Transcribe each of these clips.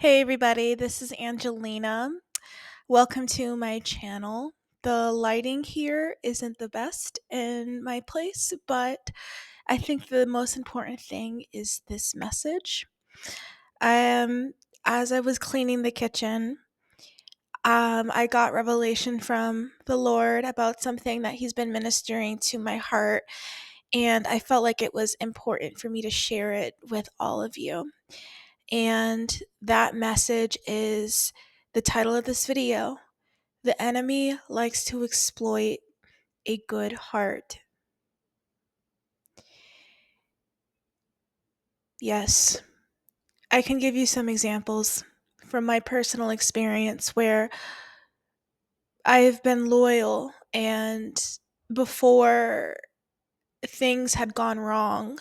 Hey everybody, this is Angelina. Welcome to my channel. The lighting here isn't the best in my place, but I think the most important thing is this message. As I was cleaning the kitchen, I got revelation from the Lord about something that He's been ministering to my heart, and I felt like it was important for me to share it with all of you. And that message is the title of this video. The enemy likes to exploit a good heart. Yes, I can give you some examples from my personal experience where I have been loyal, and before things had gone wrong,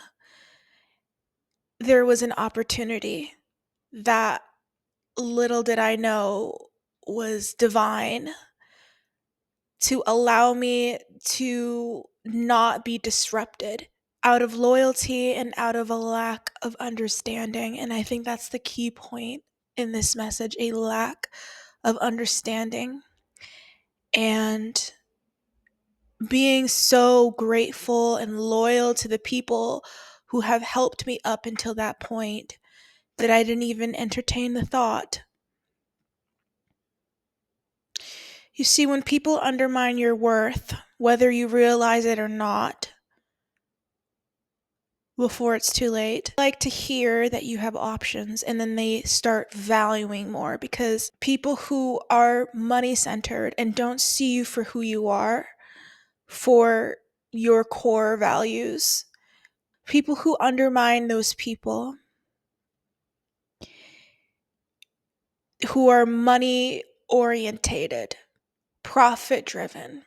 there was an opportunity that, little did I know, was divine, to allow me to not be disrupted out of loyalty and out of a lack of understanding. And I think that's the key point in this message, a lack of understanding. And being so grateful and loyal to the people who have helped me up until that point that I didn't even entertain the thought. You see, when people undermine your worth, whether you realize it or not, before it's too late. I like to hear that you have options, and then they start valuing more, because people who are money centered and don't see you for who you are, for your core values, people who undermine those people who are money orientated, profit driven,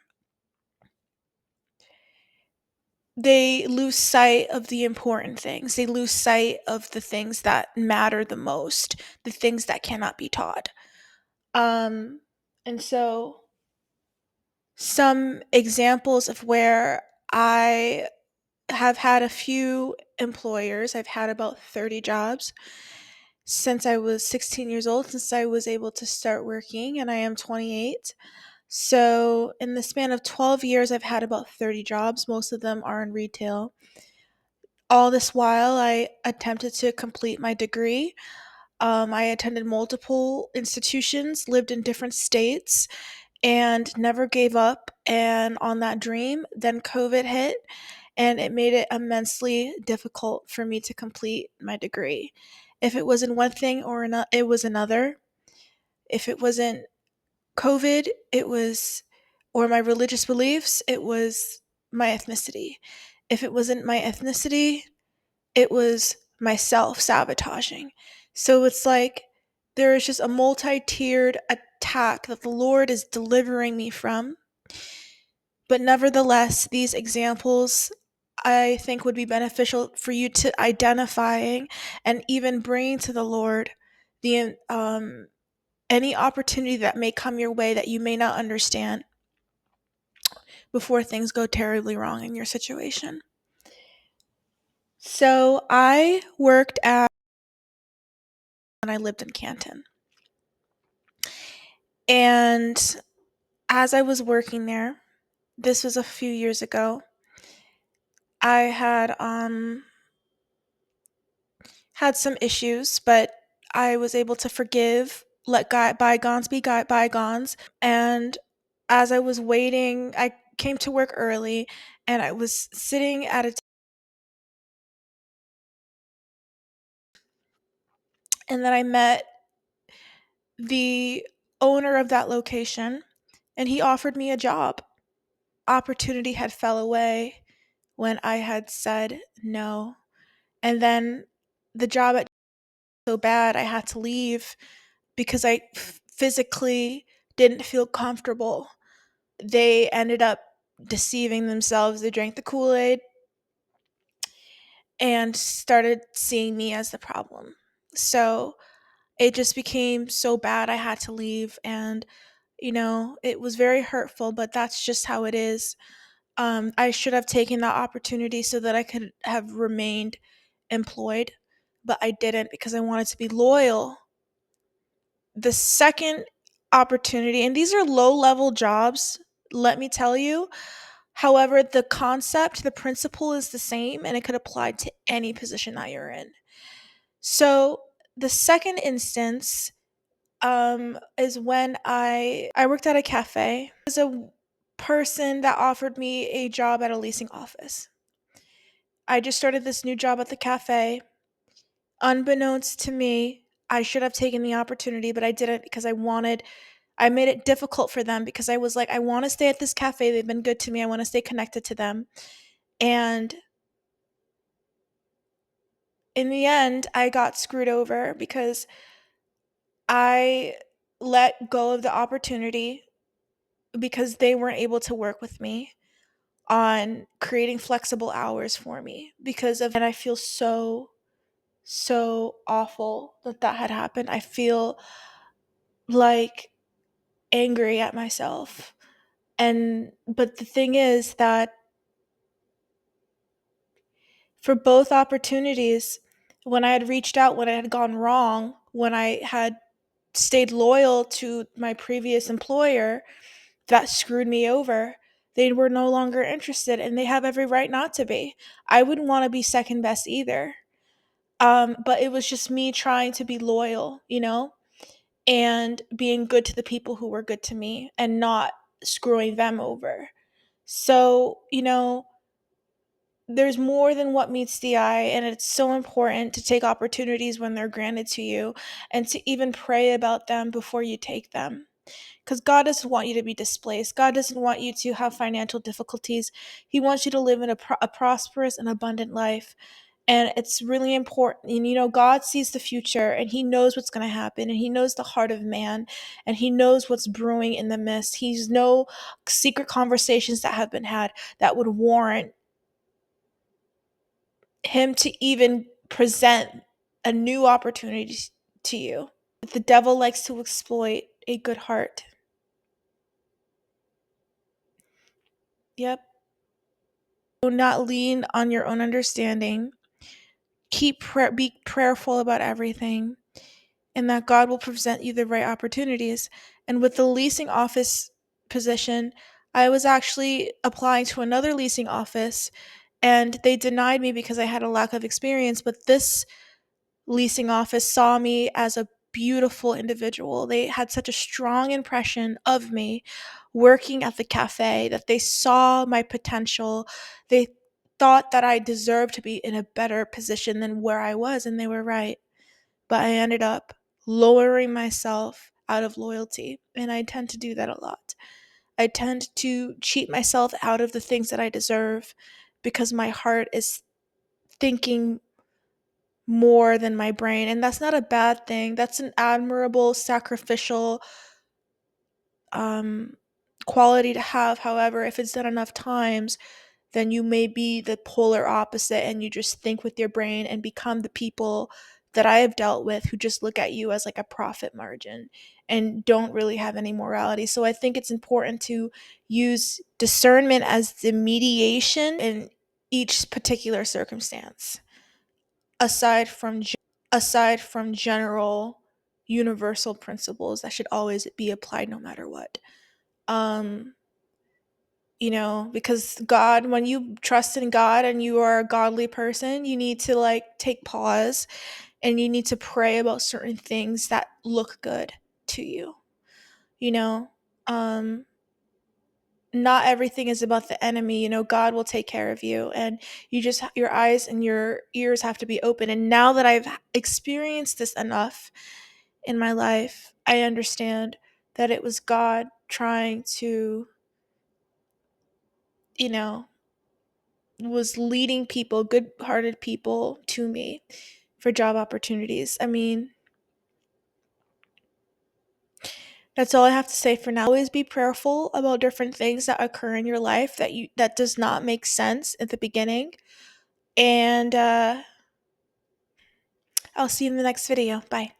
they lose sight of the important things. They lose sight of the things that matter the most, the things that cannot be taught. Um, and so some examples of where I have had a few employers. I've had about 30 jobs since I was 16 years old, since I was able to start working, and I am 28. So, in the span of 12 years, I've had about 30 jobs. Most of them are in retail. All this while, I attempted to complete my degree. I attended multiple institutions, lived in different states, and never gave up and on that dream. Then COVID hit, and it made it immensely difficult for me to complete my degree. If it wasn't one thing or another, it was another. If it wasn't COVID, it was, or my religious beliefs, it was my ethnicity. If it wasn't my ethnicity, it was myself sabotaging. So it's like there is just a multi-tiered attack that the Lord is delivering me from. But nevertheless, these examples I think would be beneficial for you to identifying and even bringing to the Lord the any opportunity that may come your way that you may not understand before things go terribly wrong in your situation. So I worked at when I lived in Canton. And as I was working there, this was a few years ago, I had some issues, but I was able to forgive, let bygones be bygones. And as I was waiting, I came to work early, and I was sitting at a and then I met the owner of that location, and he offered me a job. Opportunity had fell away when I had said no. And then the job at so bad I had to leave because I physically didn't feel comfortable. They ended up deceiving themselves. They drank the Kool-Aid and started seeing me as the problem. So it just became so bad I had to leave, and it was very hurtful, but that's just how it is. I should have taken that opportunity so that I could have remained employed, but I didn't because I wanted to be loyal The second opportunity, and these are low level jobs, let me tell you. However, the concept, the principle is the same and it could apply to any position that you're in. So, the second instance is when I worked at a cafe. There's a person that offered me a job at a leasing office. I just started this new job at the cafe. Unbeknownst to me, I should have taken the opportunity, but I didn't because I made it difficult for them because I was like, I want to stay at this cafe. They've been good to me. I want to stay connected to them. And in the end, I got screwed over because I let go of the opportunity because they weren't able to work with me on creating flexible hours for me because of, and I feel so awful that that had happened. I feel like angry at myself. And but the thing is that for both opportunities, when I had reached out, when it had gone wrong, when I had stayed loyal to my previous employer that screwed me over, they were no longer interested and they have every right not to be. I wouldn't want to be second best either. But it was just me trying to be loyal, and being good to the people who were good to me and not screwing them over. So, there's more than what meets the eye, and it's so important to take opportunities when they're granted to you and to even pray about them before you take them. Because God doesn't want you to be displaced. God doesn't want you to have financial difficulties. He wants you to live in a prosperous and abundant life. And it's really important. And God sees the future and He knows what's going to happen. And He knows the heart of man. And He knows what's brewing in the mist. He's no secret conversations that have been had that would warrant Him to even present a new opportunity to you. The devil likes to exploit a good heart. Yep. Do not lean on your own understanding. Be prayerful about everything, and that God will present you the right opportunities. And with the leasing office position, I was actually applying to another leasing office, and they denied me because I had a lack of experience. But this leasing office saw me as a beautiful individual. They had such a strong impression of me working at the cafe that they saw my potential. They thought that I deserved to be in a better position than where I was, and they were right. But I ended up lowering myself out of loyalty, and I tend to do that a lot. I tend to cheat myself out of the things that I deserve because my heart is thinking more than my brain, and that's not a bad thing. That's an admirable sacrificial um quality to have. However, if it's done enough times, then you may be the polar opposite and you just think with your brain and become the people that I have dealt with who just look at you as like a profit margin and don't really have any morality. So I think it's important to use discernment as the mediation in each particular circumstance, aside from general universal principles that should always be applied no matter what. Um, because God, when you trust in God and you are a godly person, you need to like take pause and you need to pray about certain things that look good to you. You know, um, not everything is about the enemy. God will take care of you, and your eyes and your ears have to be open. And now that I've experienced this enough in my life, I understand that it was God trying to, you know, was leading people, good-hearted people to me for job opportunities. I mean, that's all I have to say for now. Always be prayerful about different things that occur in your life that does not make sense at the beginning. And I'll see you in the next video. Bye.